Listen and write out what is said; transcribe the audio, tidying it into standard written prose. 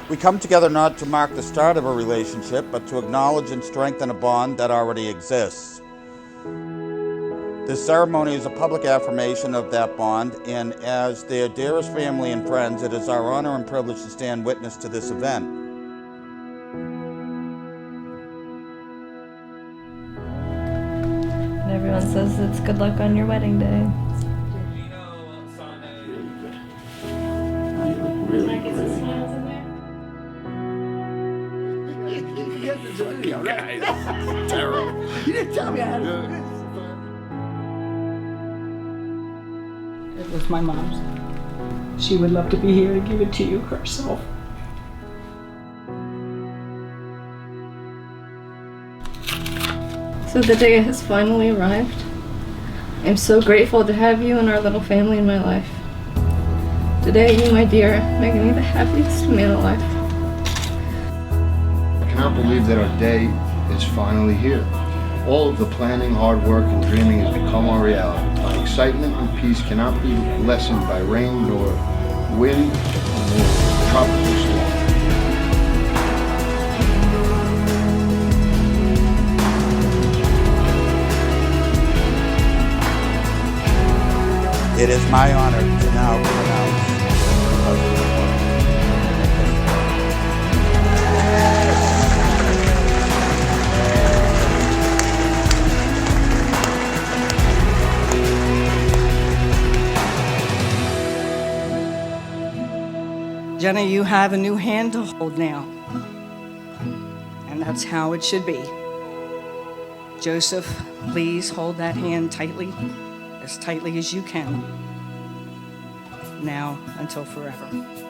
We come together not to mark the start of a relationship, but to acknowledge and strengthen a bond that already exists. This ceremony is a public affirmation of that bond, and as their dearest family and friends, it is our honor and privilege to stand witness to this event. And everyone says it's good luck on your wedding day. Terrible. You didn't tell me I had It was my mom's. She would love to be here to give it to you herself. So the day has finally arrived. I'm so grateful to have you and our little family in my life. Today, you, my dear, making me the happiest man alive. I cannot believe that our day is finally here. All of the planning, hard work, and dreaming has become our reality. My excitement and peace cannot be lessened by rain, nor wind, nor tropical storm. It is my honor to now pronounce Genna, you have a new hand to hold now. And that's how it should be. Joseph, please hold that hand tightly, as tightly as you can. Now until forever.